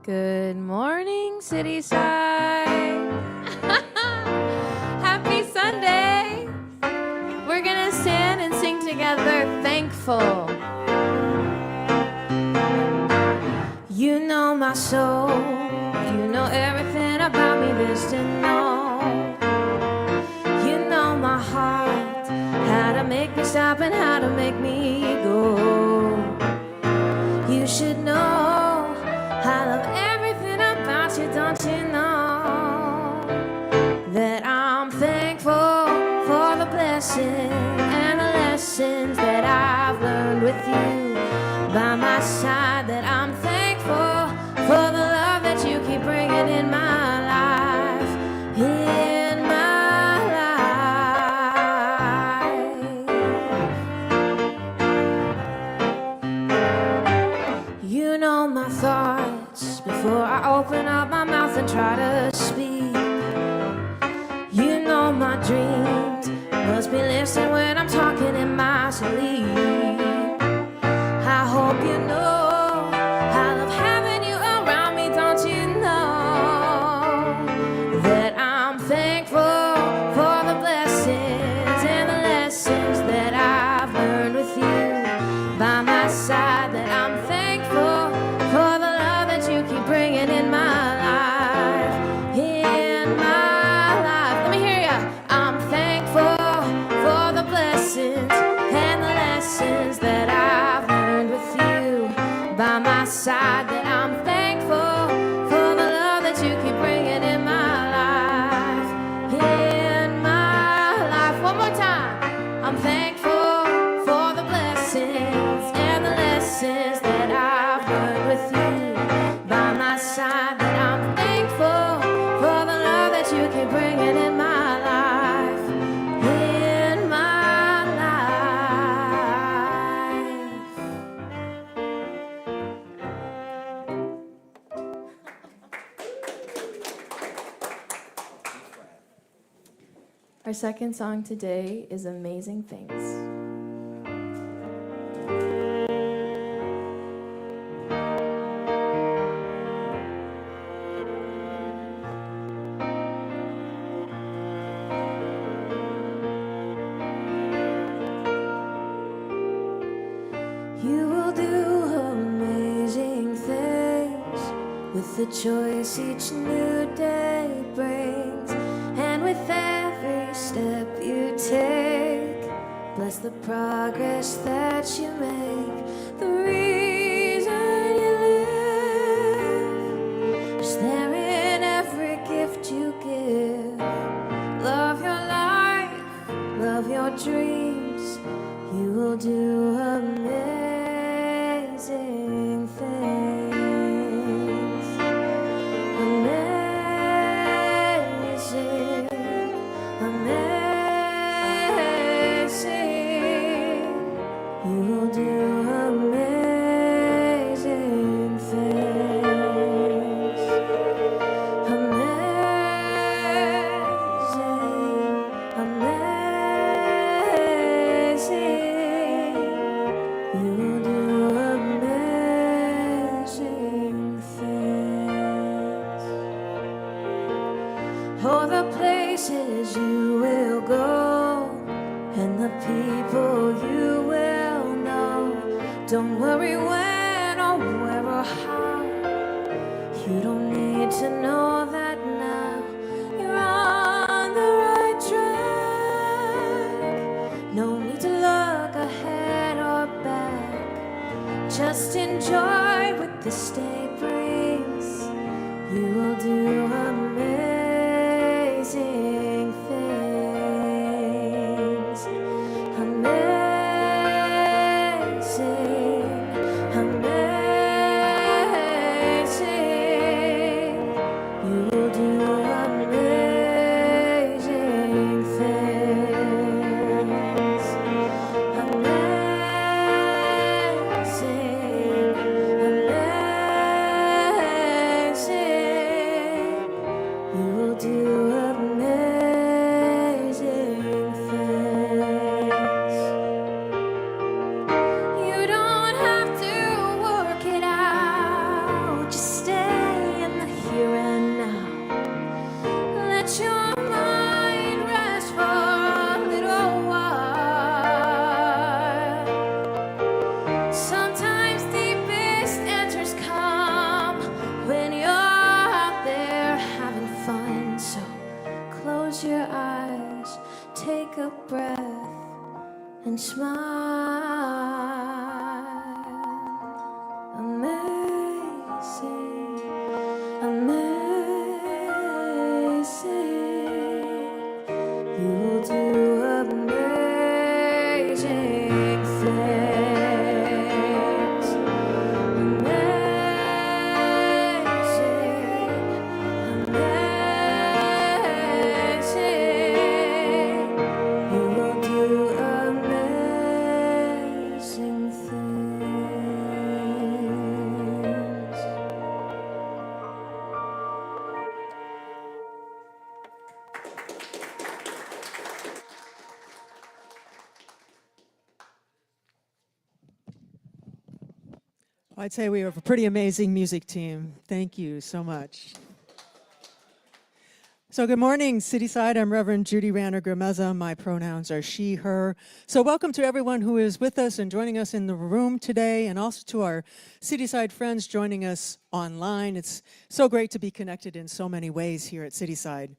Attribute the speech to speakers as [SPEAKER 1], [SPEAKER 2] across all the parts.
[SPEAKER 1] Good morning, Cityside. Happy Sunday. We're going to stand and sing together, Thankful. You know my soul. You know everything about me there's to know. You know my heart. How to make me stop and how to make me go. You should know. I love everything about you, don't you know? That I'm thankful for the blessings and the lessons that I've learned with you by my side. That I'm thankful for the love that you keep bringing in my life, in my life. You know my thoughts before I open up my mouth and try to speak. You know my dreams must be listening when I'm talking in my sleep. I hope you know I love having you around me, don't you know? That I'm thankful for the blessings and the lessons that I've learned with you by my side. That I'm thankful for the love that you keep bringing in my life, in my life. Let me hear ya. I'm thankful for the blessings and the lessons that I've learned with you by my side. That I'm thankful for the love that you keep bringing in my life, in my life. One more time. I'm thankful for the blessings and the lessons that I've learned with you by my side. That I'm thankful for the love that you keep bringing in my life, in my life. Our second song today is Amazing Things. You will do amazing things with the choice each new day brings, and with every step you take. Bless the progress that you make. The reason you live is there in every gift you give. Love your life, love your dreams. You will do amazing things. Amazing, amazing. You will do amazing things. Amazing, amazing. You will do amazing things. Oh, the places you will go and the people you will know. Don't worry when or where or how. You don't need to know that now. You're on the right track. No need to look ahead or back. Just enjoy what this day brings. You will do amazing things. Amazing, amazing. You will do amazing things. Amazing, amazing. Amazing, amazing. You will do amazing things. Amazing, amazing. You will do amazing things.
[SPEAKER 2] I'd say we have a pretty amazing music team. Thank you so much. So good morning, Cityside. I'm Reverend Judy Ranner Grameza. My pronouns are she, her. So welcome to everyone who is with us and joining us in the room today, and also to our Cityside friends joining us online. It's so great to be connected in so many ways here at Cityside.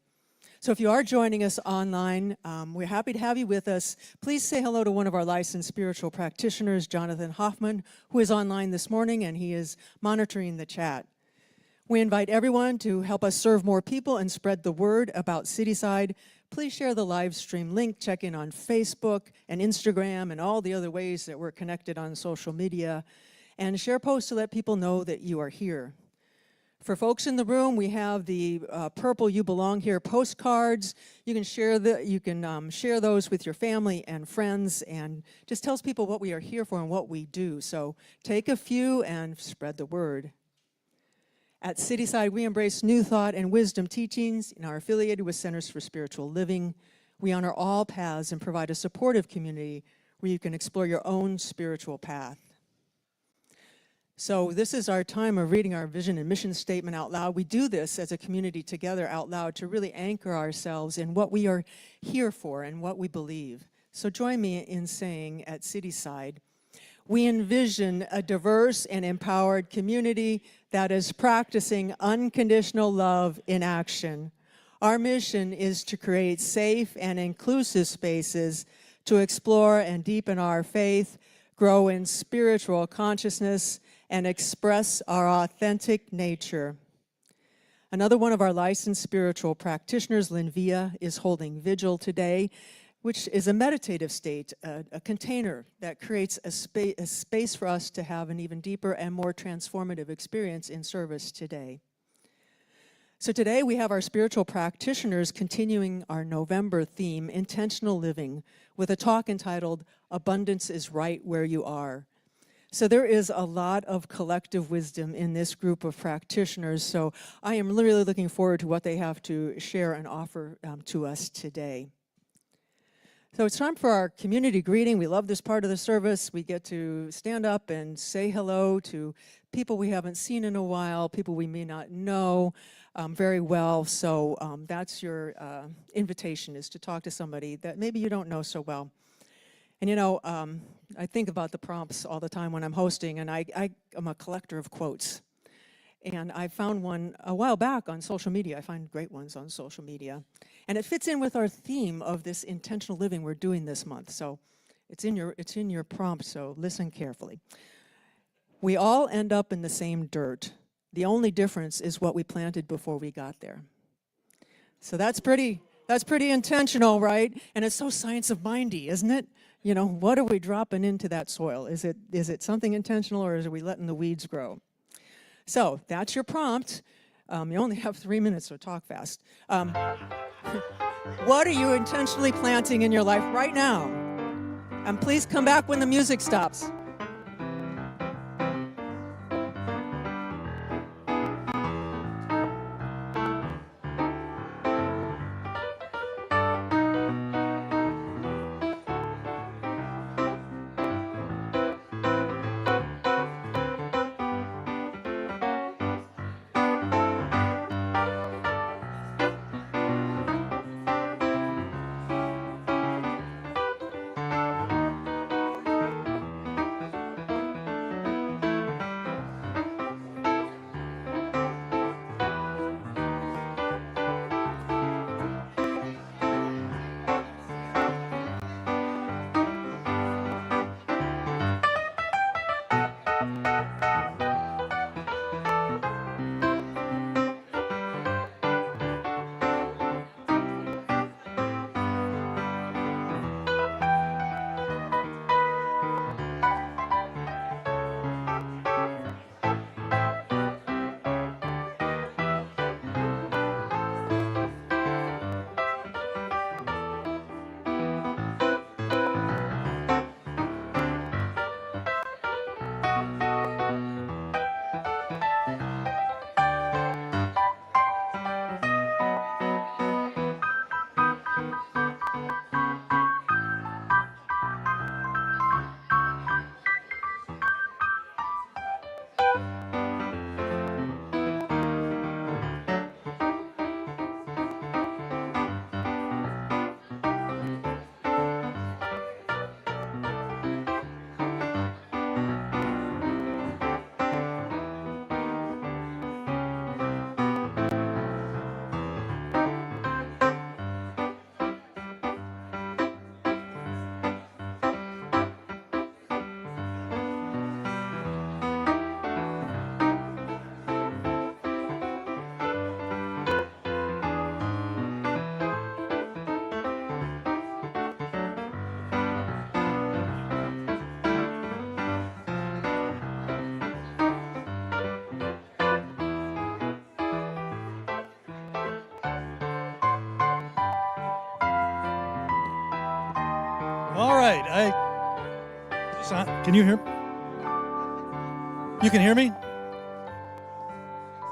[SPEAKER 2] So if you are joining us online, we're happy to have you with us. Please say hello to one of our licensed spiritual practitioners, Jonathan Hoffman, who is online this morning, and he is monitoring the chat. We invite everyone to help us serve more people and spread the word about Cityside. Please share the live stream link, check in on Facebook and Instagram and all the other ways that we're connected on social media, and share posts to let people know that you are here. For folks in the room, we have the purple "You Belong Here" postcards. You can share share those with your family and friends, and just tells people what we are here for and what we do. So take a few and spread the word. At Cityside, we embrace new thought and wisdom teachings and are affiliated with Centers for Spiritual Living. We honor all paths and provide a supportive community where you can explore your own spiritual path. So this is our time of reading our vision and mission statement out loud. We do this as a community together out loud to really anchor ourselves in what we are here for and what we believe. So join me in saying at Cityside, we envision a diverse and empowered community that is practicing unconditional love in action. Our mission is to create safe and inclusive spaces to explore and deepen our faith, grow in spiritual consciousness, and express our authentic nature. Another one of our licensed spiritual practitioners, Lynn Villa, is holding vigil today, which is a meditative state, a container that creates a space for us to have an even deeper and more transformative experience in service today. So today we have our spiritual practitioners continuing our November theme, Intentional Living, with a talk entitled, Abundance is Right Where You Are. So there is a lot of collective wisdom in this group of practitioners, so I am really looking forward to what they have to share and offer to us today. So it's time for our community greeting. We love this part of the service. We get to stand up and say hello to people we haven't seen in a while, people we may not know very well. So that's your invitation, is to talk to somebody that maybe you don't know so well. And you know, I think about the prompts all the time when I'm hosting, and I am a collector of quotes. And I found one a while back on social media. I find great ones on social media. And it fits in with our theme of this intentional living we're doing this month. So it's in your prompt, so listen carefully. We all end up in the same dirt. The only difference is what we planted before we got there. So that's pretty intentional, right? And it's so science of mindy, isn't it? You know, what are we dropping into that soil? Is it something intentional, or are we letting the weeds grow? So that's your prompt. You only have 3 minutes, so talk fast. What are you intentionally planting in your life right now? And please come back when the music stops.
[SPEAKER 3] All right. Can you hear? You can hear me?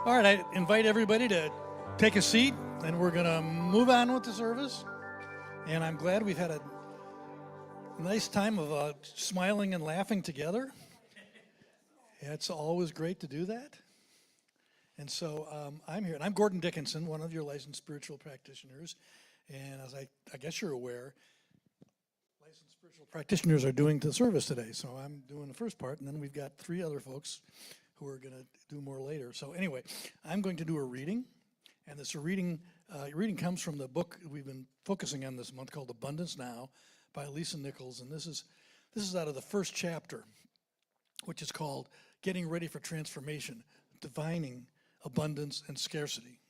[SPEAKER 3] All right. I invite everybody to take a seat, and we're going to move on with the service. And I'm glad we've had a nice time of smiling and laughing together. It's always great to do that. And so I'm here, and I'm Gordon Dickinson, one of your licensed spiritual practitioners. And as I guess you're aware, licensed spiritual practitioners are doing the service today. So I'm doing the first part, and then we've got 3 other folks who are going to do more later. So anyway, I'm going to do a reading, and this reading comes from the book we've been focusing on this month called Abundance Now by Lisa Nichols, and this is out of the first chapter, which is called Getting Ready for Transformation, Divining Abundance and Scarcity.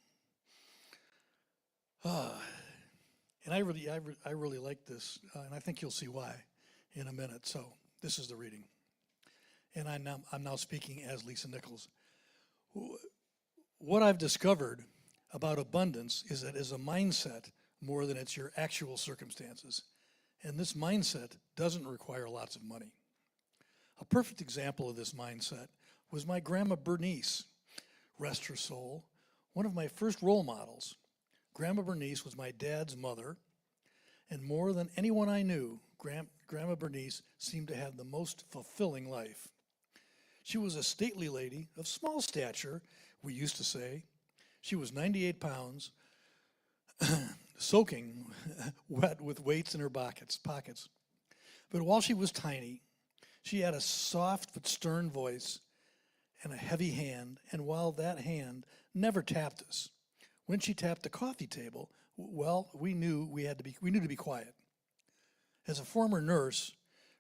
[SPEAKER 3] And I really like this, and I think you'll see why in a minute. So this is the reading, and I'm now speaking as Lisa Nichols. What I've discovered about abundance is that it's a mindset more than it's your actual circumstances, and this mindset doesn't require lots of money. A perfect example of this mindset was my grandma Bernice, rest her soul, one of my first role models. Grandma Bernice was my dad's mother, and more than anyone I knew, Grandma Bernice seemed to have the most fulfilling life. She was a stately lady of small stature, we used to say. She was 98 pounds, soaking wet with weights in her pockets. But while she was tiny, she had a soft but stern voice and a heavy hand, and while that hand never tapped us, when she tapped the coffee table, well, we knew to be quiet. As a former nurse,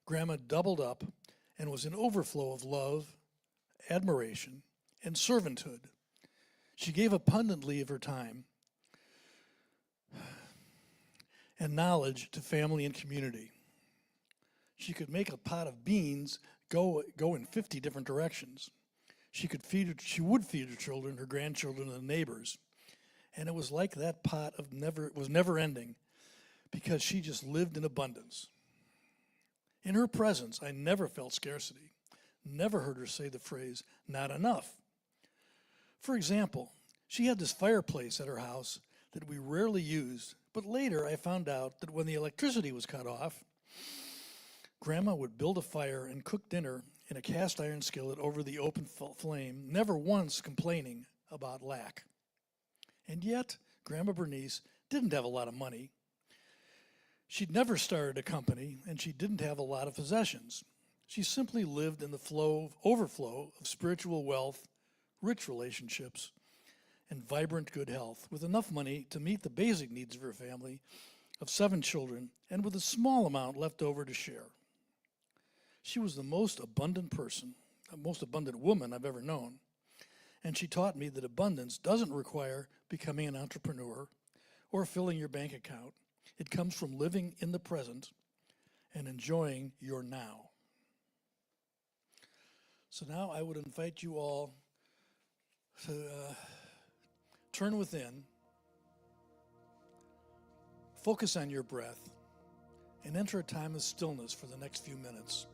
[SPEAKER 3] Grandma doubled up and was an overflow of love, admiration, and servanthood. She gave abundantly of her time and knowledge to family and community. She could make a pot of beans go in 50 different directions. She would feed her children, her grandchildren, and the neighbors. And it was like that pot was never ending, because she just lived in abundance. In her presence, I never felt scarcity, never heard her say the phrase, not enough. For example, she had this fireplace at her house that we rarely used, but later I found out that when the electricity was cut off, Grandma would build a fire and cook dinner in a cast iron skillet over the open flame, never once complaining about lack. And yet, Grandma Bernice didn't have a lot of money. She'd never started a company, and she didn't have a lot of possessions. She simply lived in the overflow of spiritual wealth, rich relationships, and vibrant good health, with enough money to meet the basic needs of her family of 7 children, and with a small amount left over to share. She was the most abundant woman I've ever known. And she taught me that abundance doesn't require becoming an entrepreneur or filling your bank account. It comes from living in the present and enjoying your now. So now I would invite you all to turn within, focus on your breath, and enter a time of stillness for the next few minutes.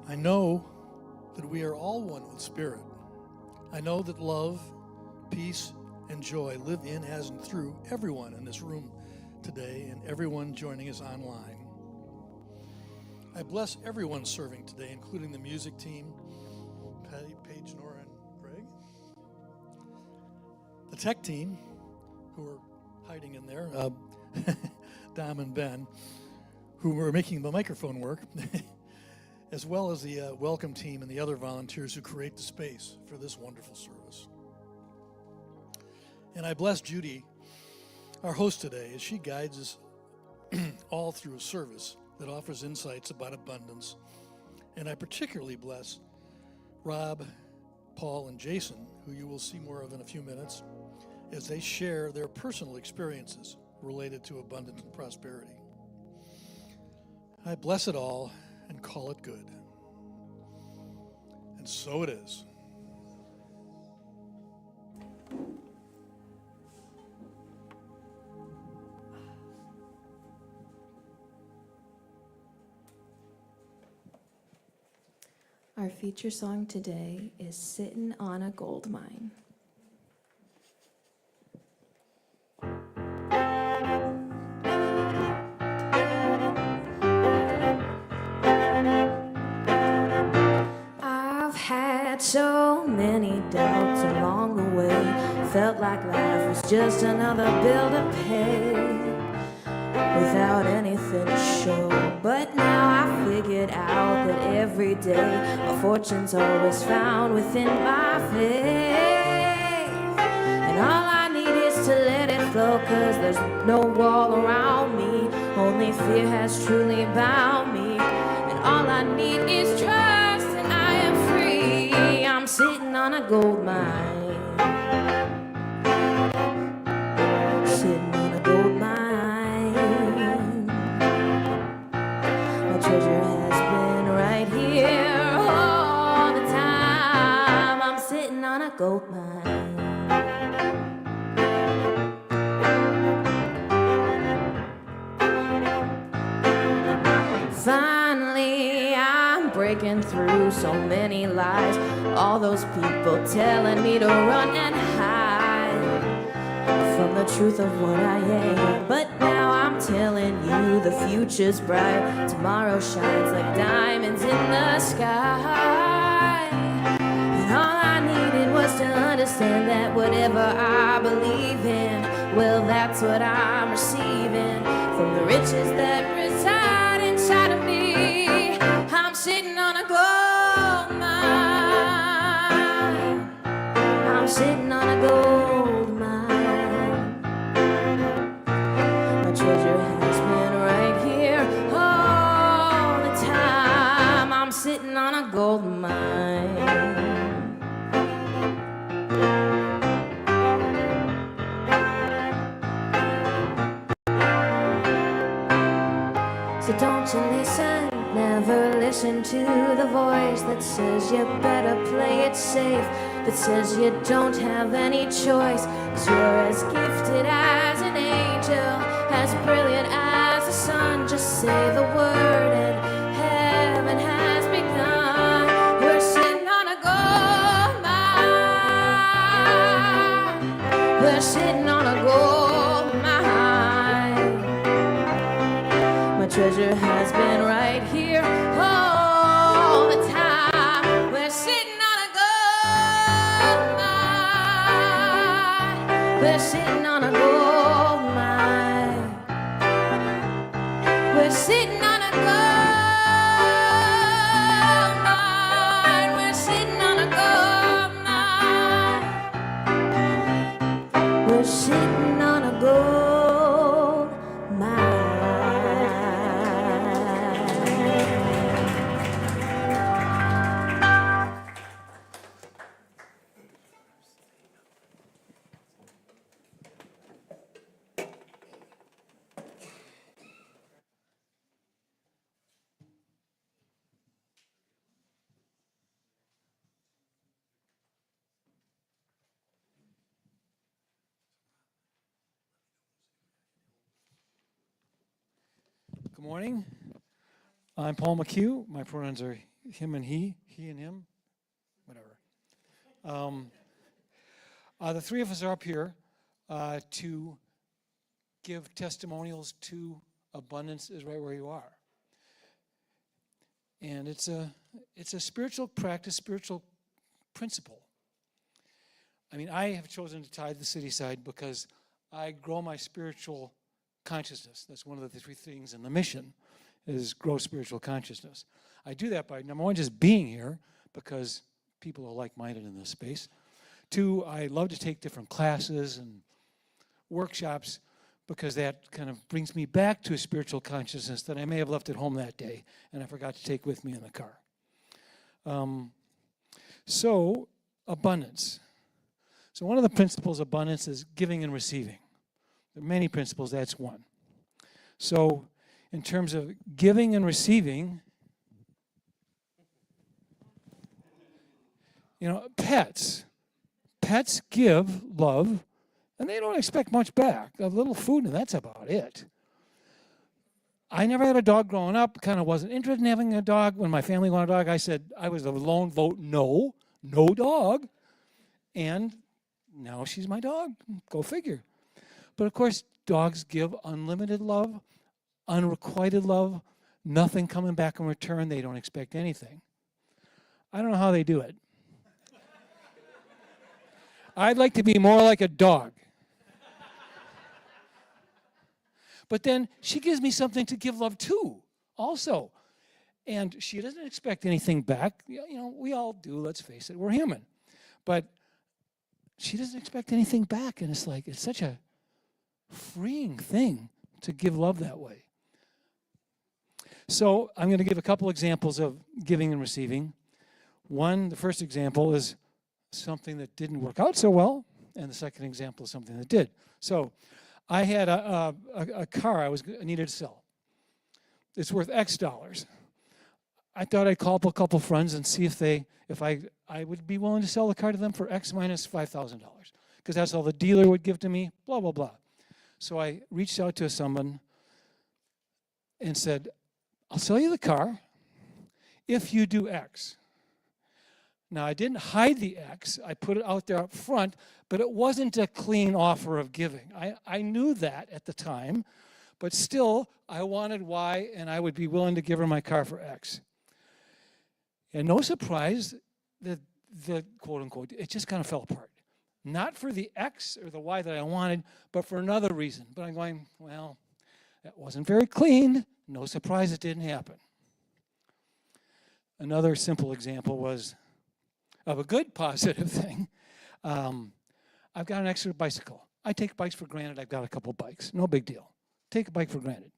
[SPEAKER 3] I know that we are all one with Spirit. I know that love, peace, and joy live in, as and through everyone in this room today and everyone joining us online. I bless everyone serving today, including the music team, Patty, Paige, Nora, and Greg. The tech team, who are hiding in there, Dom and Ben, who are making the microphone work. As well as the welcome team and the other volunteers who create the space for this wonderful service. And I bless Judy, our host today, as she guides us all through a service that offers insights about abundance. And I particularly bless Rob, Paul, and Jason, who you will see more of in a few minutes, as they share their personal experiences related to abundance and prosperity. I bless it all and call it good. And so it is.
[SPEAKER 1] Our feature song today is Sittin' on a Gold Mine. I've had so many doubts along the way. Felt like life was just another bill to pay without anything to show. But now I figured out that every day a fortune's always found within my faith. And all I need is to let it flow, 'cause there's no wall around me. Only fear has truly bound me. And all I need is trust, and I am free. I'm sitting on a gold mine. Sitting on a gold mine. My treasure has been right here all the time. I'm sitting on a gold mine. Finally, I'm breaking through so many lies. All those people telling me to run and hide from the truth of what I am. But now I'm telling you the future's bright. Tomorrow shines like diamonds in the sky. And all I needed was to understand that whatever I believe in, well, that's what I'm receiving from the riches that reside inside of me. I'm sitting on a gold mine. I'm sitting on a gold mine. My treasure has been right here all the time. I'm sitting on a gold mine. So don't you listen, never listen to the voice that says you better play it safe, that says you don't have any choice, 'cause you're as gifted as an angel, as brilliant as the sun. Just say the word and heaven has begun. We're sitting on a gold mine. We're sitting on a gold mine. My treasure has been right here all the time. We're sitting on a gold mine. We're sitting on a gold mine. We're sitting on a gold mine. We're sitting on a gold mine. We're sitting on a gold mine.
[SPEAKER 4] Good morning. I'm Paul McHugh. My pronouns are him and he and him, whatever. The three of us are up here to give testimonials to abundance is right where you are. And it's a spiritual practice, spiritual principle. I mean, I have chosen to tithe the Cityside because I grow my spiritual consciousness. That's one of the three things in the mission, is grow spiritual consciousness. I do that by, number one, just being here because people are like-minded in this space. Two, I love to take different classes and workshops because that kind of brings me back to a spiritual consciousness that I may have left at home that day and I forgot to take with me in the car. So, abundance. So one of the principles of abundance is giving and receiving. There are many principles, that's one. So in terms of giving and receiving, pets give love, and they don't expect much back. A little food, and that's about it. I never had a dog growing up, kind of wasn't interested in having a dog. When my family wanted a dog, I said, I was a lone vote, no dog. And now she's my dog. Go figure. But of course, dogs give unlimited love, unrequited love, nothing coming back in return. They don't expect anything. I don't know how they do it. I'd like to be more like a dog. But then she gives me something to give love to also. And she doesn't expect anything back. We all do, let's face it, we're human. But she doesn't expect anything back. And it's such a freeing thing to give love that way. So I'm going to give a couple examples of giving and receiving. The first example is something that didn't work out so well, and the second example is something that did. So I had a car I needed to sell. It's worth X dollars. I thought I'd call up a couple friends and see if I would be willing to sell the car to them for X minus $5,000, because that's all the dealer would give to me, blah, blah, blah. So I reached out to someone and said, I'll sell you the car if you do X. Now, I didn't hide the X. I put it out there up front, but it wasn't a clean offer of giving. I knew that at the time, but still, I wanted Y, and I would be willing to give her my car for X. And no surprise, the quote-unquote, it just kind of fell apart. Not for the X or the Y that I wanted, but for another reason. But I'm going, well, that wasn't very clean. No surprise it didn't happen. Another simple example was of a good positive thing. I've got an extra bicycle. I take bikes for granted. I've got a couple bikes. No big deal. Take a bike for granted.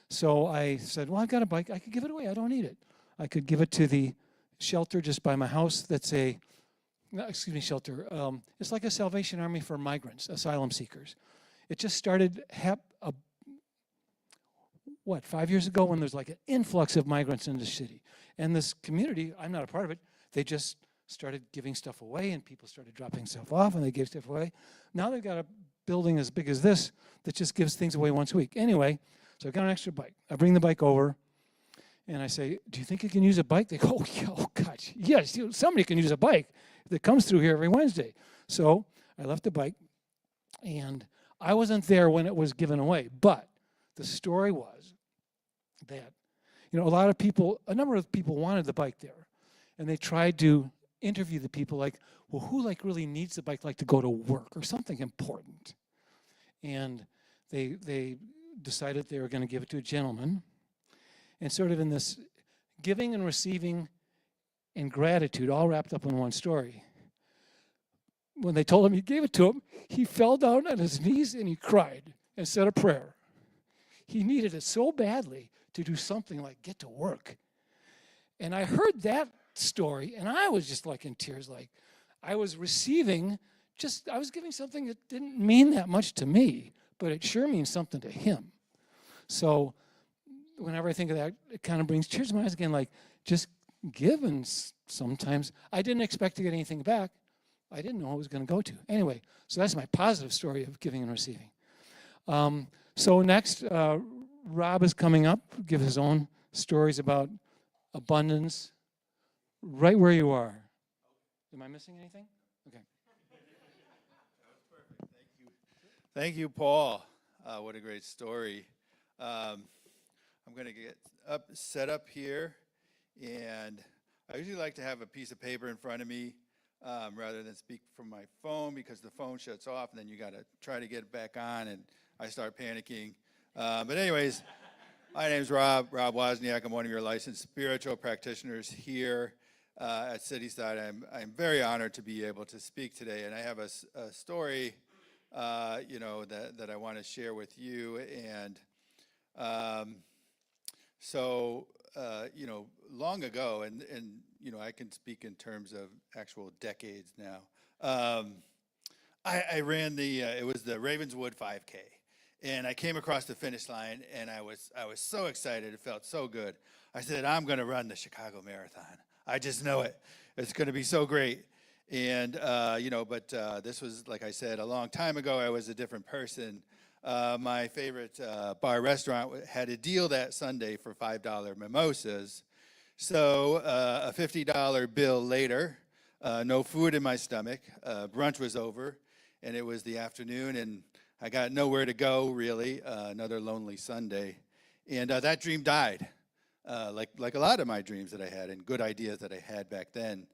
[SPEAKER 4] So I said, well, I've got a bike. I could give it away. I don't need it. I could give it to the shelter just by my house that's shelter. It's like a Salvation Army for migrants, asylum seekers. It just started 5 years ago when there's like an influx of migrants in the city. And this community, I'm not a part of it, they just started giving stuff away, and people started dropping stuff off, and they gave stuff away. Now they've got a building as big as this that just gives things away once a week. Anyway, so I got an extra bike. I bring the bike over, and I say, do you think you can use a bike? They go, oh gosh, yes, somebody can use a bike that comes through here every Wednesday. So I left the bike, and I wasn't there when it was given away, but the story was that, a number of people wanted the bike there, and they tried to interview the people like, well, who really needs the bike to go to work or something important? And they decided they were going to give it to a gentleman. And sort of in this giving and receiving and gratitude all wrapped up in one story. When they told him he gave it to him, he fell down on his knees and he cried and said a prayer. He needed it so badly to do something like get to work. And I heard that story, and I was just in tears, I was receiving, I was giving something that didn't mean that much to me, but it sure means something to him. So whenever I think of that, it kind of brings tears to my eyes again, just give, and sometimes I didn't expect to get anything back. I didn't know what it was going to go to. Anyway, so that's my positive story of giving and receiving. So next, Rob is coming up, give his own stories about abundance, right where you are. Am I missing anything? Okay.
[SPEAKER 5] That was perfect. Thank you. Thank you, Paul. What a great story. I'm going to get set up here, and I usually like to have a piece of paper in front of me rather than speak from my phone, because the phone shuts off, and then you got to try to get it back on, and I start panicking. But anyways, my name's Rob Wozniak. I'm one of your licensed spiritual practitioners here at Cityside. I'm very honored to be able to speak today, and I have a story, that I want to share with you. And long ago, and I can speak in terms of actual decades now. I ran it was the Ravenswood 5K, and I came across the finish line, and I was so excited. It felt so good. I said, I'm going to run the Chicago Marathon. I just know it. It's going to be so great. And but this was, like I said, a long time ago. I was a different person. My favorite bar restaurant had a deal that Sunday for $5 mimosas. So a $50 bill later, no food in my stomach. Brunch was over, and it was the afternoon, and I got nowhere to go, really. Another lonely Sunday. And that dream died, like a lot of my dreams that I had and good ideas that I had back then.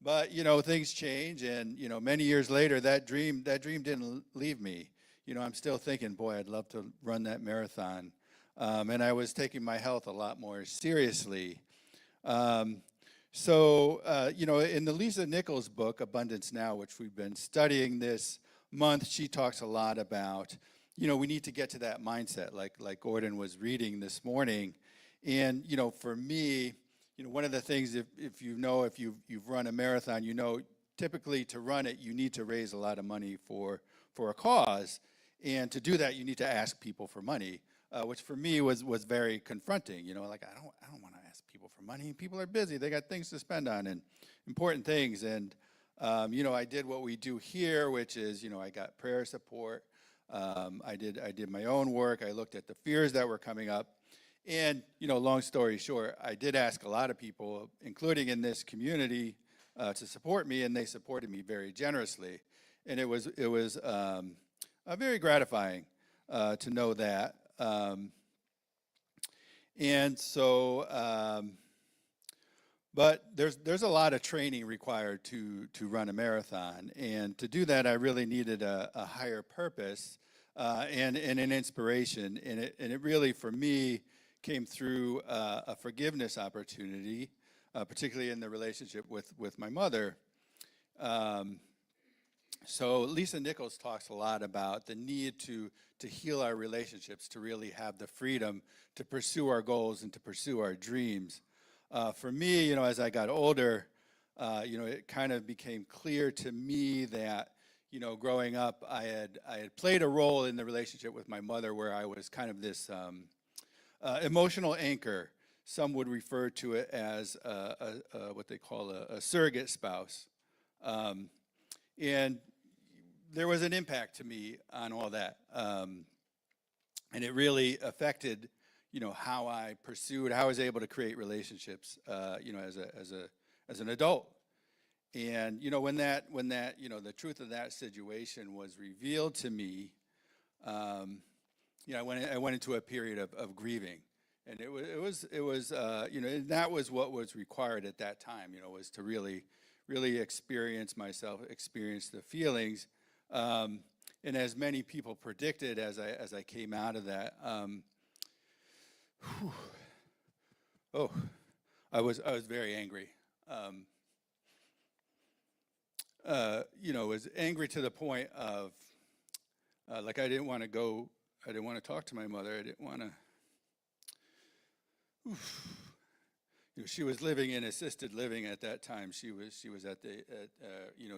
[SPEAKER 5] But, things change, and, many years later, that dream didn't leave me. I'm still thinking, boy, I'd love to run that marathon. And I was taking my health a lot more seriously. In the Lisa Nichols book, Abundance Now, which we've been studying this month, she talks a lot about, we need to get to that mindset, like Gordon was reading this morning. And, for me, one of the things, if you've run a marathon, typically to run it, you need to raise a lot of money for a cause. And to do that, you need to ask people for money, which for me was very confronting. I don't want to ask people for money. People are busy. They got things to spend on and important things. And, I did what we do here, which is, I got prayer support. I did my own work. I looked at the fears that were coming up. And, long story short, I did ask a lot of people, including in this community, to support me, and they supported me very generously. And it was very gratifying to know that. But there's a lot of training required to run a marathon, and to do that, I really needed a higher purpose and an inspiration, and it really, for me, came through a forgiveness opportunity, particularly in the relationship with my mother. So Lisa Nichols talks a lot about the need to heal our relationships, to really have the freedom to pursue our goals and to pursue our dreams. For me, as I got older, it kind of became clear to me that, growing up, I had played a role in the relationship with my mother where I was kind of this emotional anchor. Some would refer to it as what they call a surrogate spouse. And there was an impact to me on all that. And it really affected, how I pursued, how I was able to create relationships, as an adult. And, when that, the truth of that situation was revealed to me, I went into a period of grieving. And it was and that was what was required at that time, was to really experience myself, experience the feelings. And as many people predicted as I came out of that, I was very angry. Was angry to the point of, I didn't want to go, I didn't want to talk to my mother, I didn't want to, she was living in assisted living at that time. She was at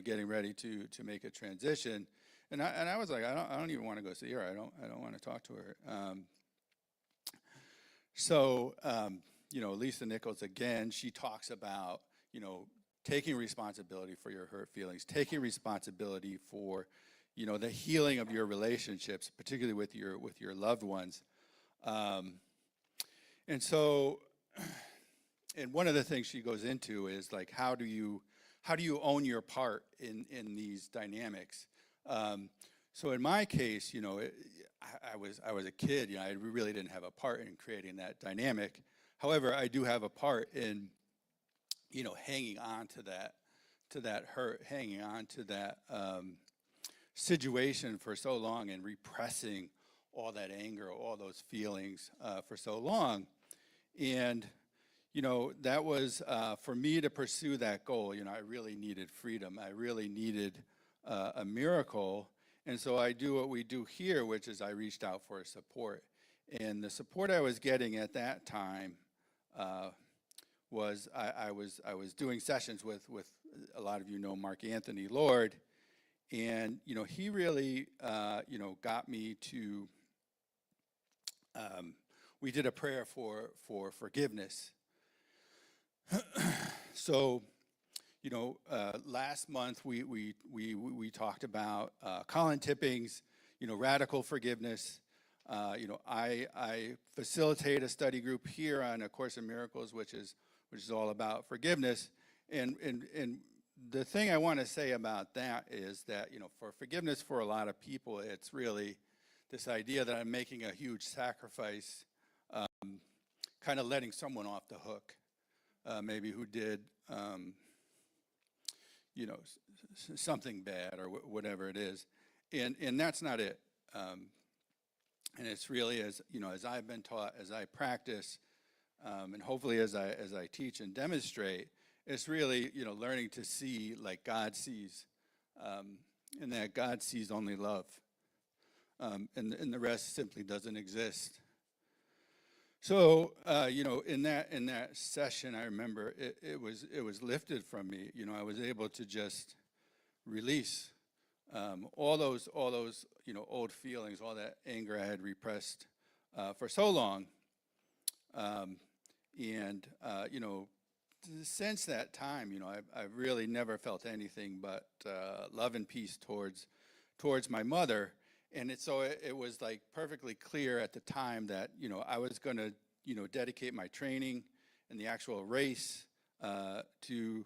[SPEAKER 5] getting ready to make a transition, and I was like, I don't even want to go see her. I don't want to talk to her. Lisa Nichols, again, she talks about taking responsibility for your hurt feelings, taking responsibility for the healing of your relationships, particularly with your loved ones, And one of the things she goes into is how do you own your part in these dynamics? So in my case, I was a kid. I really didn't have a part in creating that dynamic. However, I do have a part in hanging on to that hurt, hanging on to that situation for so long, and repressing all that anger, all those feelings for so long, and that was, for me to pursue that goal, I really needed freedom. I really needed a miracle. And so I do what we do here, which is I reached out for support. And the support I was getting at that time was I was doing sessions with a lot of Mark Anthony Lord. And, he really, got me to, we did a prayer for forgiveness. So, last month we talked about Colin Tipping's, radical forgiveness. I facilitate a study group here on A Course in Miracles, which is all about forgiveness. And the thing I want to say about that is that, for forgiveness for a lot of people, it's really this idea that I'm making a huge sacrifice, kind of letting someone off the hook, maybe who did, something bad or whatever it is. And that's not it. And it's really, as I've been taught, as I practice, and hopefully as I teach and demonstrate, it's really, learning to see like God sees, and that God sees only love, and the rest simply doesn't exist. So, in that session, I remember it was lifted from me. I was able to just release all those old feelings, all that anger I had repressed for so long, and since that time, I've really never felt anything but love and peace towards my mother. And it was like perfectly clear at the time that, I was going to, dedicate my training and the actual race to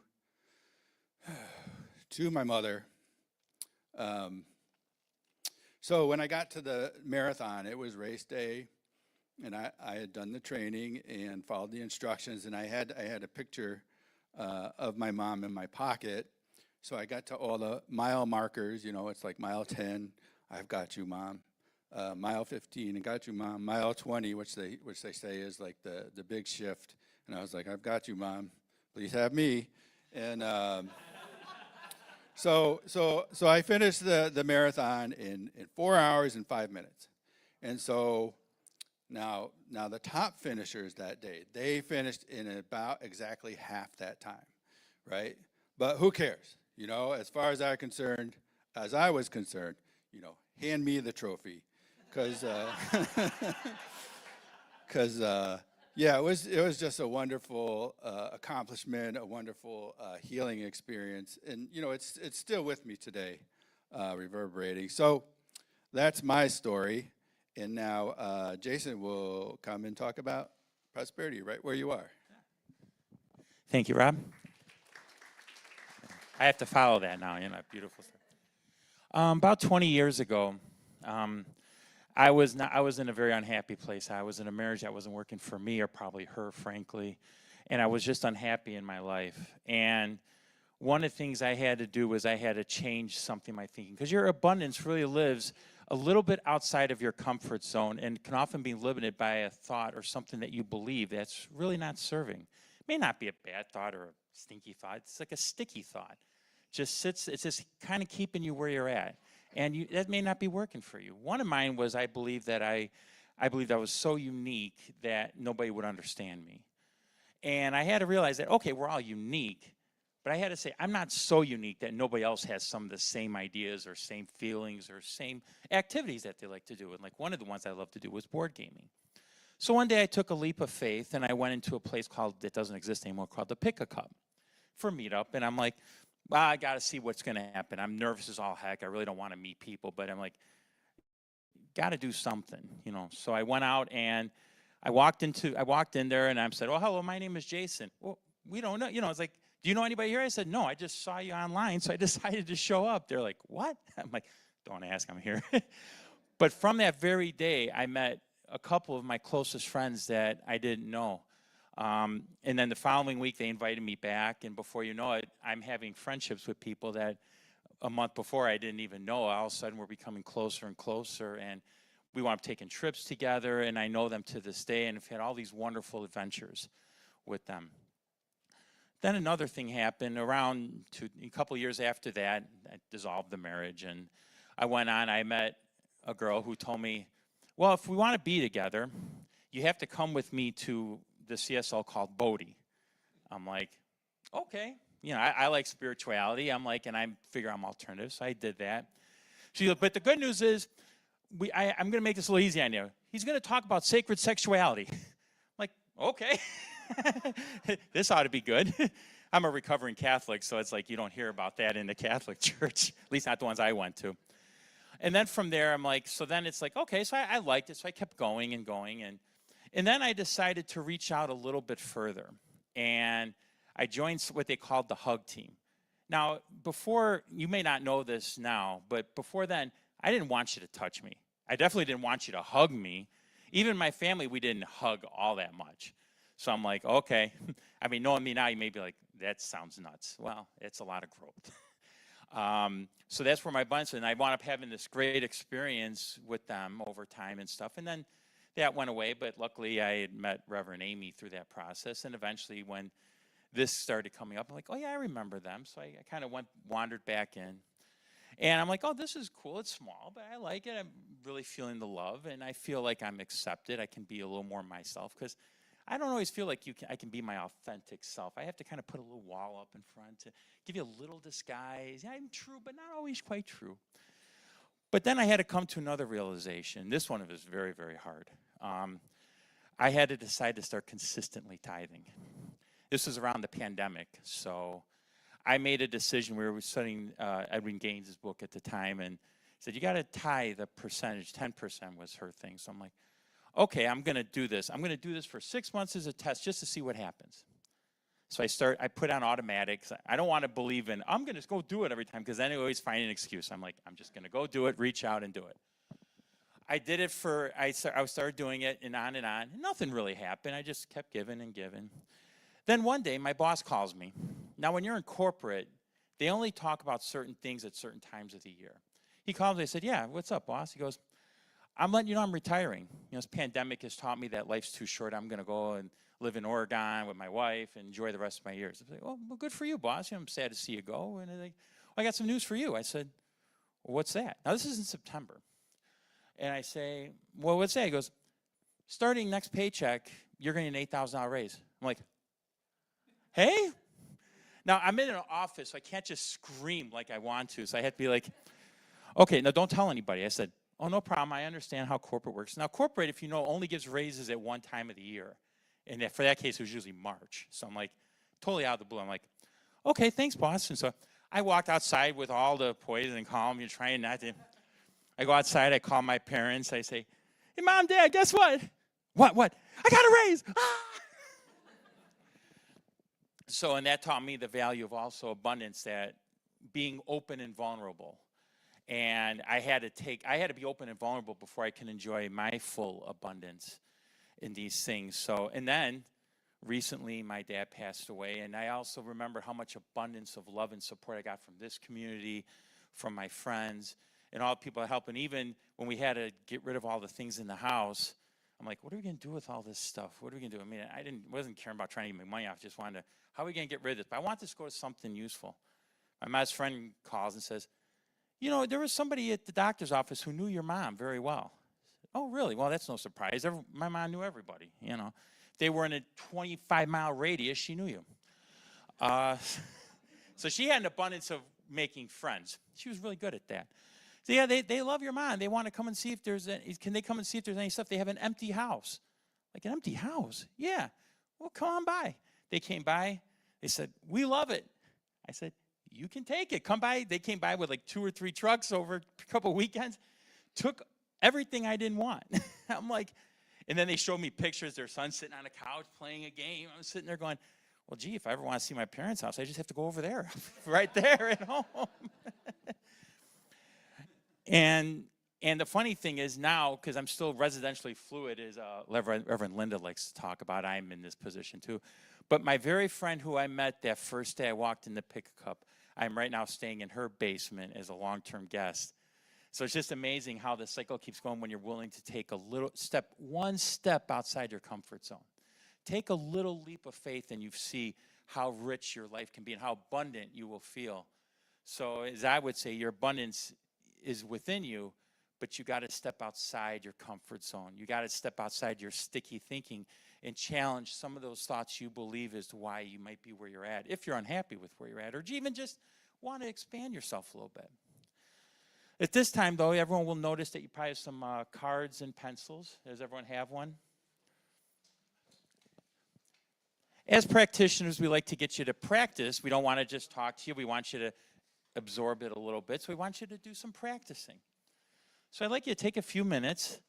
[SPEAKER 5] my mother. So when I got to the marathon, it was race day, and I had done the training and followed the instructions, and I had a picture of my mom in my pocket. So I got to all the mile markers. It's like mile 10. I've got you, Mom. Mile 15, I got you, Mom. Mile 20, which they say is like the big shift. And I was like, I've got you, Mom. Please have me. And so I finished the marathon in 4 hours and 5 minutes. And so now the top finishers that day, they finished in about exactly half that time, right? But who cares? As far as I was concerned, hand me the trophy, because yeah, it was just a wonderful accomplishment, a wonderful healing experience, and it's still with me today, reverberating. So that's my story, and now Jason will come and talk about prosperity right where you are.
[SPEAKER 6] Thank you, Rob. I have to follow that now. Beautiful stuff. About 20 years ago, I was in a very unhappy place. I was in a marriage that wasn't working for me or probably her, frankly, and I was just unhappy in my life. And one of the things I had to do was I had to change something in my thinking, because your abundance really lives a little bit outside of your comfort zone and can often be limited by a thought or something that you believe that's really not serving. It may not be a bad thought or a stinky thought. It's like a sticky thought. It's just kind of keeping you where you're at, and that may not be working for you. One of mine was I believed I was so unique that nobody would understand me, and I had to realize that, okay, we're all unique, but I had to say I'm not so unique that nobody else has some of the same ideas or same feelings or same activities that they like to do. And like one of the ones I love to do was board gaming. So one day I took a leap of faith and I went into a place that doesn't exist anymore, called the Pick a Cup for a meetup, and I'm like, well, I got to see what's going to happen. I'm nervous as all heck. I really don't want to meet people, but I'm like, got to do something, So I went out and I walked in there and I said, oh, hello, my name is Jason. Well, we don't know. It's like, do you know anybody here? I said, no, I just saw you online, so I decided to show up. They're like, what? I'm like, don't ask, I'm here. But from that very day, I met a couple of my closest friends that I didn't know. And then the following week, they invited me back, and before you know it, I'm having friendships with people that a month before I didn't even know. All of a sudden, we're becoming closer and closer, and we wound up taking trips together, and I know them to this day, and have had all these wonderful adventures with them. Then another thing happened a couple years after that. I dissolved the marriage, and I met a girl who told me, well, if we want to be together, you have to come with me to the CSL called Bodhi. I'm like, okay, I like spirituality. I'm like, and I figure I'm alternative, so I did that. She goes, but the good news is, I'm going to make this a little easy on you. He's going to talk about sacred sexuality. I'm like, okay, this ought to be good. I'm a recovering Catholic, so it's like you don't hear about that in the Catholic Church, at least not the ones I went to. And then from there, I'm like, so then it's like, okay, so I liked it, so I kept going and going. And then I decided to reach out a little bit further. And I joined what they called the hug team. Now, before, you may not know this now, but before then, I didn't want you to touch me. I definitely didn't want you to hug me. Even my family, we didn't hug all that much. So I'm like, okay. I mean, knowing me now, you may be like, that sounds nuts. Well, it's a lot of growth. So that's where my bunch, and I wound up having this great experience with them over time and stuff. And then that went away, but luckily I had met Reverend Amy through that process. And eventually when this started coming up, I'm like, oh yeah, I remember them. So I kind of wandered back in. And I'm like, oh, this is cool. It's small, but I like it. I'm really feeling the love, and I feel like I'm accepted. I can be a little more myself, because I don't always feel like I can be my authentic self. I have to kind of put a little wall up in front to give you a little disguise. Yeah, I'm true, but not always quite true. But then I had to come to another realization. This one was very, very hard. I had to decide to start consistently tithing. This was around the pandemic, so I made a decision. We were studying Edwin Gaines' book at the time, and he said, you got to tithe a percentage. 10% was her thing. So I'm like, okay, I'm going to do this. I'm going to do this for 6 months as a test just to see what happens. So I put on automatic. I don't want to believe in, I'm going to go do it every time, because then I always find an excuse. I'm like, I'm just going to go do it, reach out and do it. I did it I started doing it and on, and nothing really happened. I just kept giving and giving. Then one day, my boss calls me. Now, when you're in corporate, they only talk about certain things at certain times of the year. He called me. I said, yeah, what's up, boss? He goes, I'm letting you know I'm retiring. This pandemic has taught me that life's too short. I'm going to go and live in Oregon with my wife and enjoy the rest of my years. I was like, oh, well, good for you, boss. I'm sad to see you go. And they're like, well, I got some news for you. I said, well, what's that? Now, this is in September. And I say, well, what's that? He goes, starting next paycheck, you're going to get an $8,000 raise. I'm like, hey? Now, I'm in an office, so I can't just scream like I want to. So I have to be like, okay, now don't tell anybody. I said, oh, no problem. I understand how corporate works. Now, corporate, if you know, only gives raises at one time of the year. And for that case, it was usually March. So I'm like, totally out of the blue. I'm like, okay, thanks, boss. And so I walked outside with all the poise and calm. You're trying not to. I go outside. I call my parents. I say, hey, Mom, Dad, guess what? What? I got a raise. Ah! So, and that taught me the value of also abundance, that being open and vulnerable. And I had to be open and vulnerable before I can enjoy my full abundance in these things. So, and then recently my dad passed away, and I also remember how much abundance of love and support I got from this community, from my friends, and all the people that help. And even when we had to get rid of all the things in the house, I'm like, what are we going to do with all this stuff? What are we going to do? I mean, wasn't caring about trying to make money off. Just wanted to, how are we going to get rid of this? But I want this to go to something useful. My mom's friend calls and says, there was somebody at the doctor's office who knew your mom very well. Oh, really? Well, that's no surprise. My mom knew everybody, If they were in a 25-mile radius, she knew you. So she had an abundance of making friends. She was really good at that. So yeah, they love your mom. They want to come and see if can they come and see if there's any stuff? They have an empty house. Like, an empty house? Yeah. Well, come on by. They came by. They said, we love it. I said, you can take it. Come by. They came by with like 2 or 3 trucks over a couple of weekends. Took everything I didn't want. I'm like, and then they showed me pictures. Their son sitting on a couch playing a game. I'm sitting there going, well, gee, if I ever want to see my parents' house, I just have to go over there, right there at home. And the funny thing is now, because I'm still residentially fluid, as Reverend Linda likes to talk about, I'm in this position too. But my very friend who I met that first day I walked in the Pick-a-Cup, I'm right now staying in her basement as a long-term guest. So it's just amazing how the cycle keeps going when you're willing to take one step outside your comfort zone. Take a little leap of faith and you see how rich your life can be and how abundant you will feel. So as I would say, your abundance is within you, but you got to step outside your comfort zone. You got to step outside your sticky thinking and challenge some of those thoughts you believe as to why you might be where you're at, if you're unhappy with where you're at, or even just want to expand yourself a little bit. At this time, though, everyone will notice that you probably have some cards and pencils. Does everyone have one? As practitioners, we like to get you to practice. We don't want to just talk to you. We want you to absorb it a little bit. So we want you to do some practicing. So I'd like you to take a few minutes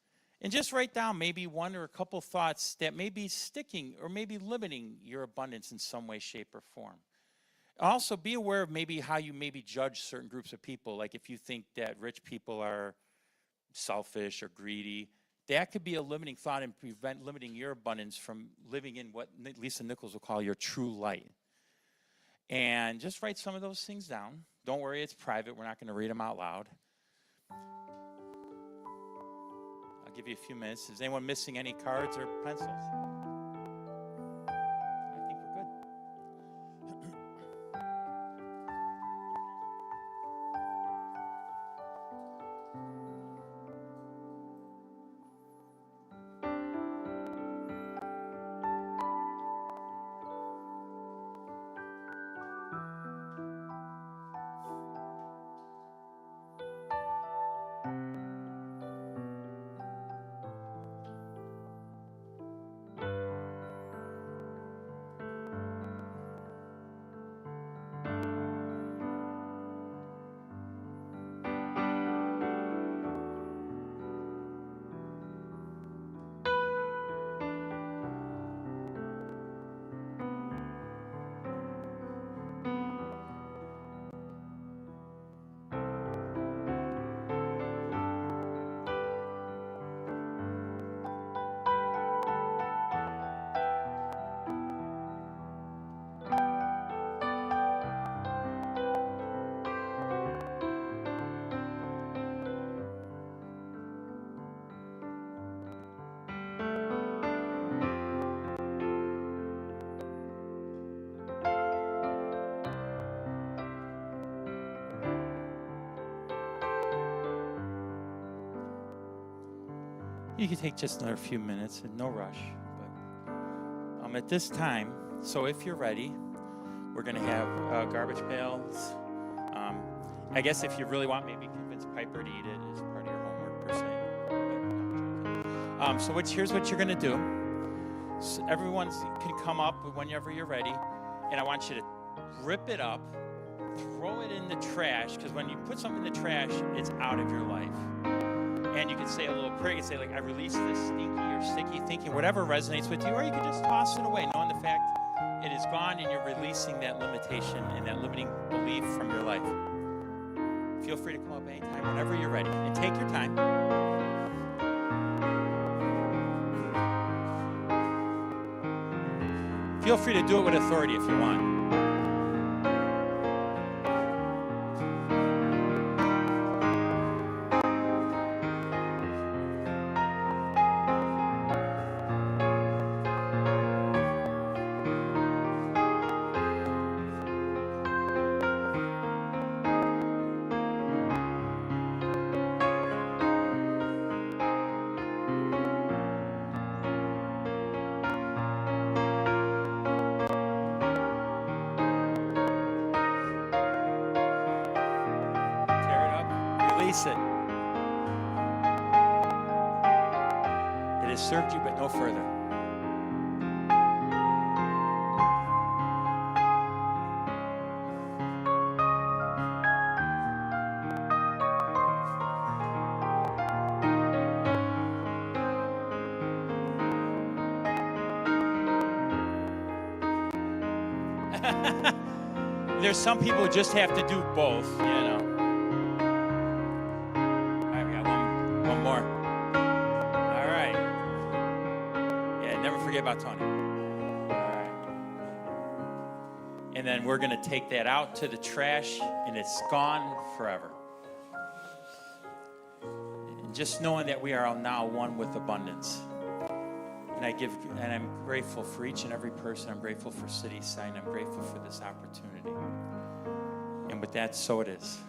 [SPEAKER 6] and just write down maybe one or a couple thoughts that may be sticking or maybe limiting your abundance in some way, shape, or form. Also, be aware of maybe how you maybe judge certain groups of people. Like if you think that rich people are selfish or greedy, that could be a limiting thought and prevent limiting your abundance from living in what Lisa Nichols will call your true light. And just write some of those things down. Don't worry, it's private. We're not going to read them out loud. I'll give you a few minutes. Is anyone missing any cards or pencils? I think we're good. You can take just another few minutes and no rush. But at this time, so if you're ready, we're going to have garbage pails. I guess if you really want, maybe convince Piper to eat it as part of your homework per se. So here's what you're going to do. So everyone can come up whenever you're ready, and I want you to rip it up, throw it in the trash, because when you put something in the trash, it's out of your life. And you can say a little prayer. You can say, like, I release this stinky or sticky thinking, whatever resonates with you. Or you can just toss it away, knowing the fact it is gone and you're releasing that limitation and that limiting belief from your life. Feel free to come up anytime, whenever you're ready. And take your time. Feel free to do it with authority if you want. It. It has served you, but no further. There's some people who just have to do both, you know. About Tony. All right. And then we're going to take that out to the trash, and it's gone forever. And just knowing that we are now one with abundance. And I'm grateful for each and every person. I'm grateful for Cityside, and I'm grateful for this opportunity. And with that, so it is.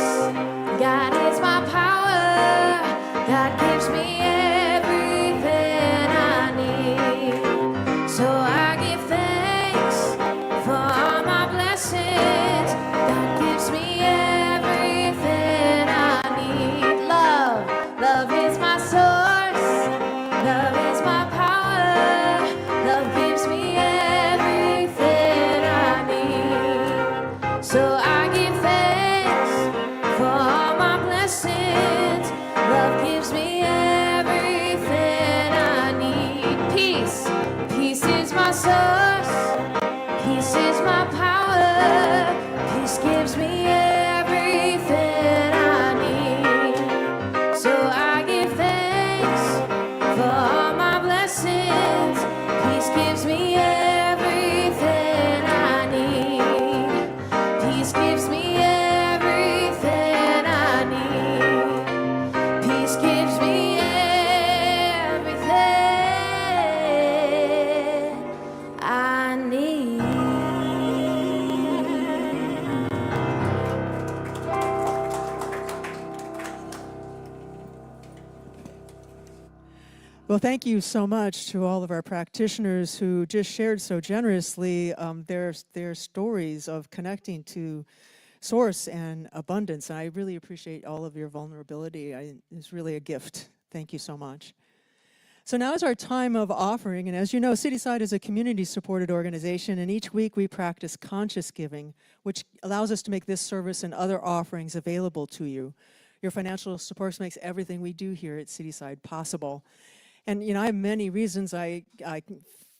[SPEAKER 1] source. God is my power. God gives me everything I need. So I give thanks for all my blessings. God gives me everything I need. Love is my source. Love is my power. Love gives me everything I need. So I give thanks for all my blessings. Love gives me everything I need. Peace is my source. Peace is my power. Peace gives me everything I need. So I give thanks for all my blessings. Peace gives me everything I need. Peace gives me everything I need. Peace gives me everything I need.
[SPEAKER 2] Well, thank you so much to all of our practitioners who just shared so generously their stories of connecting to source and abundance. And I really appreciate all of your vulnerability. It's really a gift. Thank you so much. So now is our time of offering, and as you know, Cityside is a community-supported organization, and each week we practice conscious giving, which allows us to make this service and other offerings available to you. Your financial support makes everything we do here at Cityside possible. And I have many reasons I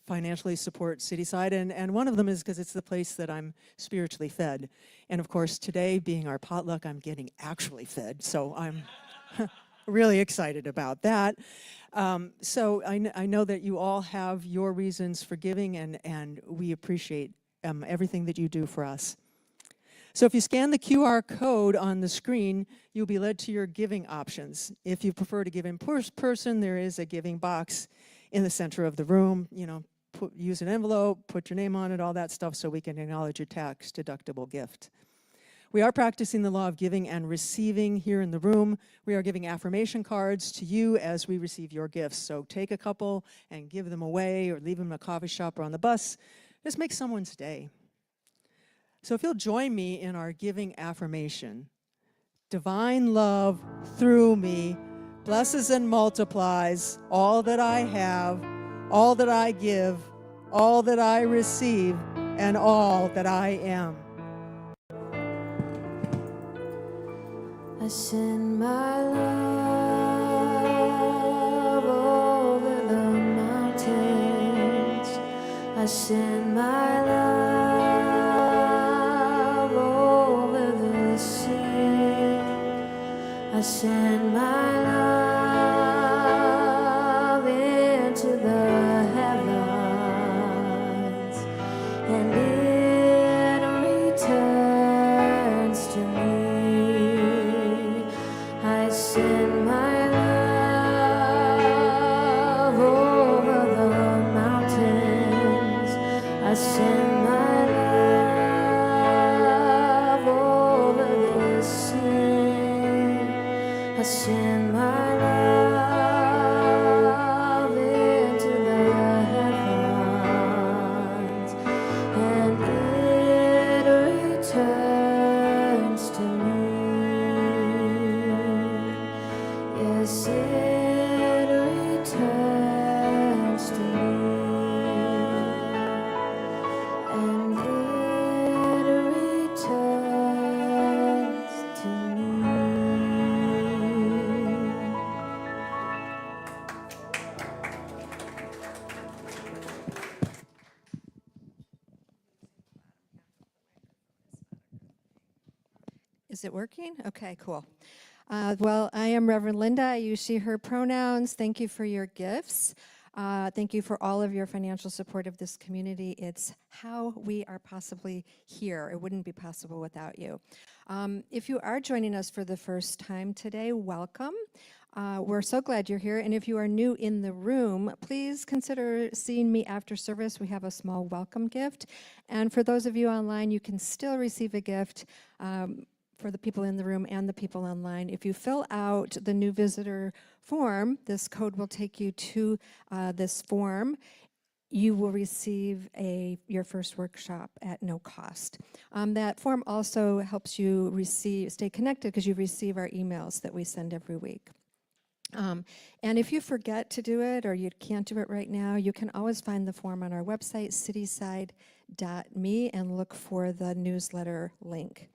[SPEAKER 2] financially support Cityside, and one of them is because it's the place that I'm spiritually fed. And of course, today being our potluck, I'm getting actually fed, so I'm really excited about that. So I know that you all have your reasons for giving, and we appreciate everything that you do for us. So if you scan the QR code on the screen, you'll be led to your giving options. If you prefer to give in person, there is a giving box in the center of the room. Use an envelope, put your name on it, all that stuff, so we can acknowledge your tax-deductible gift. We are practicing the law of giving and receiving here in the room. We are giving affirmation cards to you as we receive your gifts. So take a couple and give them away, or leave them in a coffee shop or on the bus. Just make someone's day. So if you'll join me in our giving affirmation. Divine love through me blesses and multiplies all that I have, all that I give, all that I receive, and all that I am.
[SPEAKER 1] I send my love over the mountains. I send my love over the sea. I send my love into the heavens, and it returns to me. I send my love over the mountains. I send my love over the sea. I send my love into the heavens, and it returns to me. Yes, it returns to me, and it returns to me.
[SPEAKER 7] Is it working? Okay, cool. Well, I am Reverend Linda. I use she, her pronouns. Thank you for your gifts. Thank you for all of your financial support of this community. It's how we are possibly here. It wouldn't be possible without you. If you are joining us for the first time today, welcome. We're so glad you're here. And if you are new in the room, please consider seeing me after service. We have a small welcome gift. And for those of you online, you can still receive a gift for the people in the room and the people online. If you fill out the new visitor form, this code will take you to this form. You will receive your first workshop at no cost. That form also helps you stay connected because you receive our emails that we send every week. And if you forget to do it or you can't do it right now, you can always find the form on our website, cityside.me, and look for the newsletter link.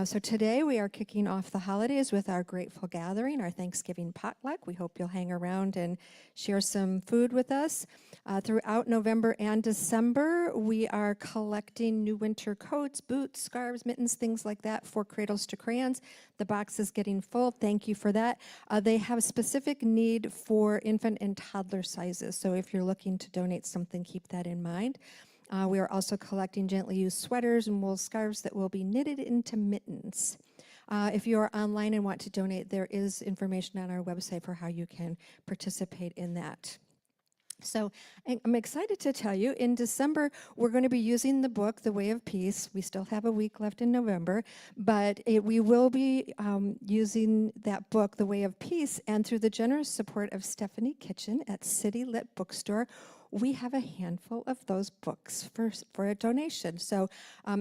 [SPEAKER 7] So today we are kicking off the holidays with our Grateful Gathering, our Thanksgiving potluck. We hope you'll hang around and share some food with us. Throughout November and December, we are collecting new winter coats, boots, scarves, mittens, things like that for Cradles to Crayons. The box is getting full. Thank you for that. They have specific need for infant and toddler sizes, so if you're looking to donate something, keep that in mind. We are also collecting gently used sweaters and wool scarves that will be knitted into mittens. If you are online and want to donate, there is information on our website for how you can participate in that. So I'm excited to tell you, in December, we're going to be using the book, The Way of Peace. We still have a week left in November, but we will be using that book, The Way of Peace, and through the generous support of Stephanie Kitchen at City Lit Bookstore, we have a handful of those books for a donation. So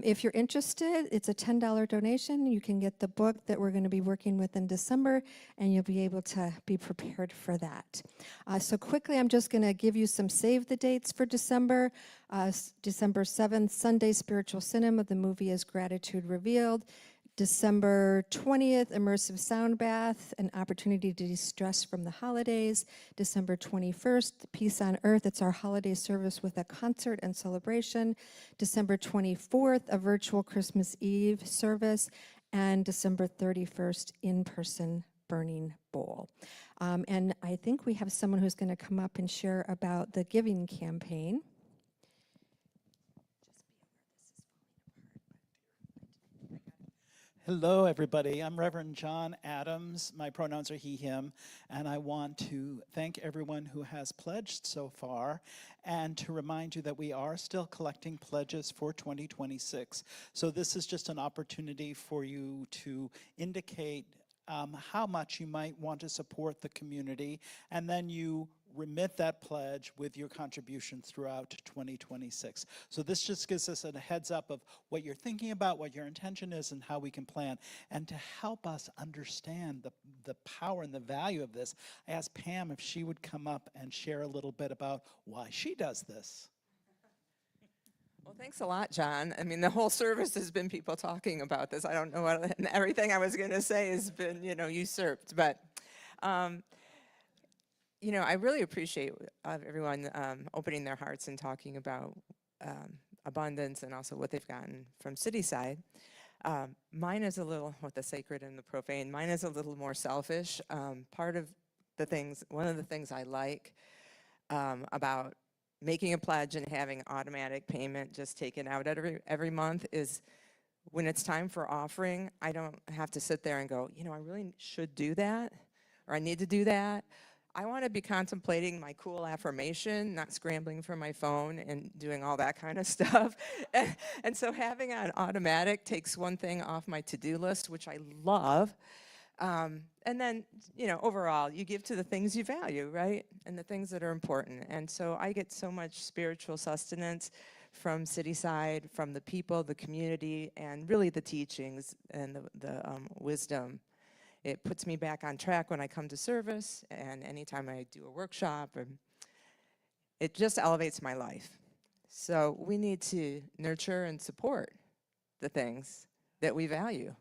[SPEAKER 7] if you're interested, it's a $10 donation. You can get the book that we're going to be working with in December, and you'll be able to be prepared for that. So quickly, I'm just going to give you some save the dates for December. December 7th, Sunday Spiritual Cinema. The movie is Gratitude Revealed. December 20th, Immersive Sound Bath, an opportunity to de-stress from the holidays. December 21st, Peace on Earth. It's our holiday service with a concert and celebration. December 24th, a virtual Christmas Eve service. And December 31st, in-person Burning Bowl. And I think we have someone who's going to come up and share about the giving campaign.
[SPEAKER 8] Hello, everybody. I'm Reverend John Adams. My pronouns are he, him, and I want to thank everyone who has pledged so far and to remind you that we are still collecting pledges for 2026. So this is just an opportunity for you to indicate how much you might want to support the community, and then you remit that pledge with your contribution throughout 2026. So this just gives us a heads up of what you're thinking about, what your intention is, and how we can plan. And to help us understand the power and the value of this, I asked Pam if she would come up and share a little bit about why she does this.
[SPEAKER 9] Well, thanks a lot, John. I mean, the whole service has been people talking about this. I don't know what, and everything I was going to say has been, usurped. But, I really appreciate everyone opening their hearts and talking about abundance and also what they've gotten from Cityside. Mine is a little, with the sacred and the profane, mine is a little more selfish. One of the things I like about making a pledge and having automatic payment just taken out every month is when it's time for offering, I don't have to sit there and go, I really should do that, or I need to do that. I want to be contemplating my cool affirmation, not scrambling for my phone and doing all that kind of stuff. And so having an automatic takes one thing off my to-do list, which I love. And then, overall, you give to the things you value, right? And the things that are important. And so I get so much spiritual sustenance from Cityside, from the people, the community, and really the teachings and the wisdom. It puts me back on track when I come to service and anytime I do a workshop. It just elevates my life. So we need to nurture and support the things that we value.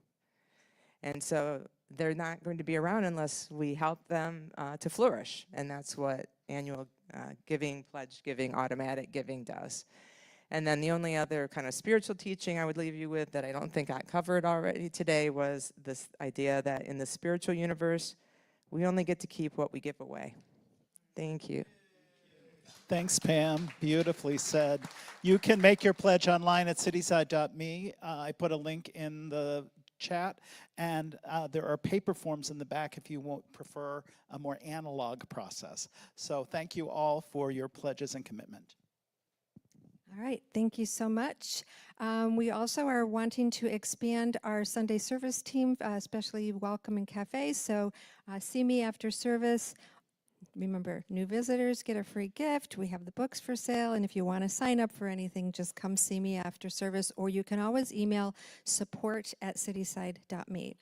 [SPEAKER 9] And so they're not going to be around unless we help them to flourish. And that's what annual giving, pledge giving, automatic giving does. And then the only other kind of spiritual teaching I would leave you with that I don't think I covered already today was this idea that in the spiritual universe, we only get to keep what we give away. Thank you.
[SPEAKER 8] Thanks, Pam. Beautifully said. You can make your pledge online at cityside.me. I put a link in the chat, and there are paper forms in the back if you won't prefer a more analog process. So thank you all for your pledges and commitment.
[SPEAKER 7] All right, thank you so much. We also are wanting to expand our Sunday service team, especially Welcome and Cafe. So see me after service. Remember, new visitors get a free gift. We have the books for sale. And if you want to sign up for anything, just come see me after service. Or you can always email support@cityside.me.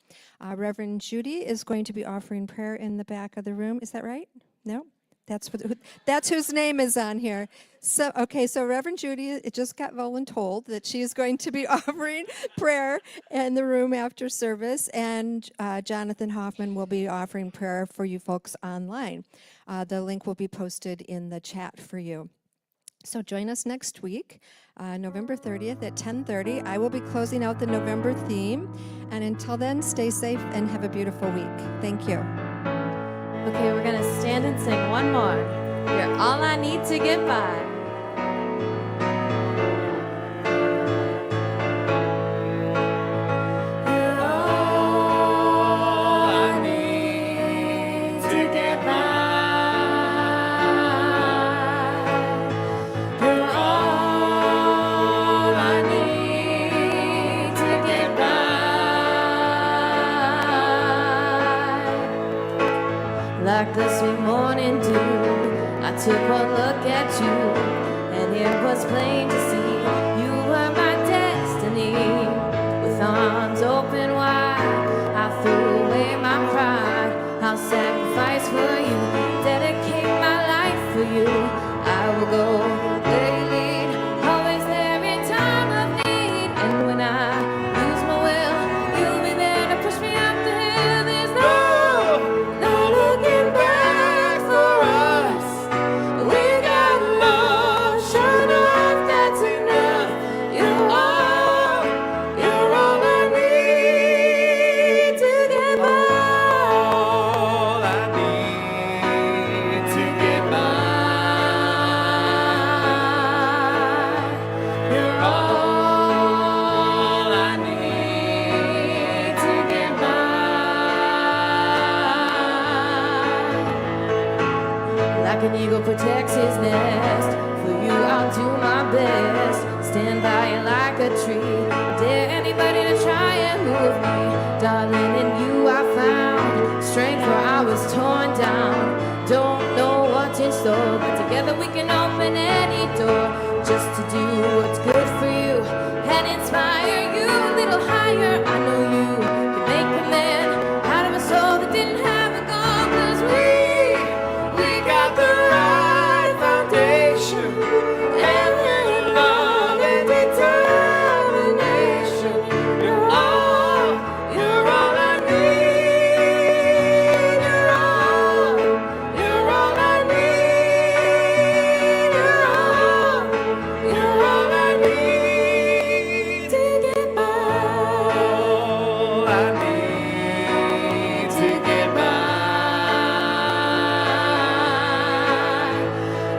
[SPEAKER 7] Reverend Judy is going to be offering prayer in the back of the room. Is that right? No? That's whose name is on here. So, okay, so Reverend Judy, it just got voluntold that she is going to be offering prayer in the room after service, and Jonathan Hoffman will be offering prayer for you folks online. The link will be posted in the chat for you. So join us next week, November 30th at 10:30. I will be closing out the November theme, and until then, stay safe and have a beautiful week. Thank you.
[SPEAKER 1] Okay, we're gonna stand and sing one more. You're all I need to get by. You're all I need to get by. You're all I need to get by. Like the sweet morning dew, I took one look at you, and it was plain to see you were my destiny. With arms open wide, I threw away my pride. I'll sacrifice for you, dedicate my life for you. I will go where you lead, always there in time of need. And when I lose my will, you'll be there to push me up the hill. There's no looking back for us. We got love, sure enough, that's enough. You're all I need to get by. All I need to get by. You're all I need to get by. Like an eagle protects his nest, for you I'll do my best. Stand by you like a tree. Dare anybody to try and move me, darling. In you I found strength where I was torn down. Don't know what's in store, but together we can open any door. Just to do what's good for you and inspire you a little higher. I know you can make a man out of a soul that didn't have a goal. 'Cause we got the right foundation, and with love and determination. You're all I need. You're all I need. You're all I need to get by. All I need to get by.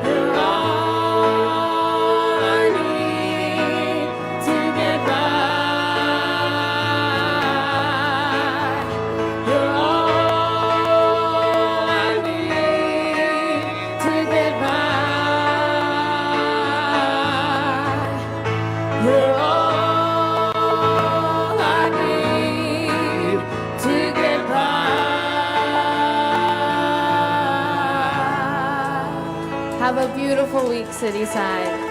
[SPEAKER 1] You're all I need to get by. You're all I need to get by. You're all I need to get by. Have a beautiful week, Cityside.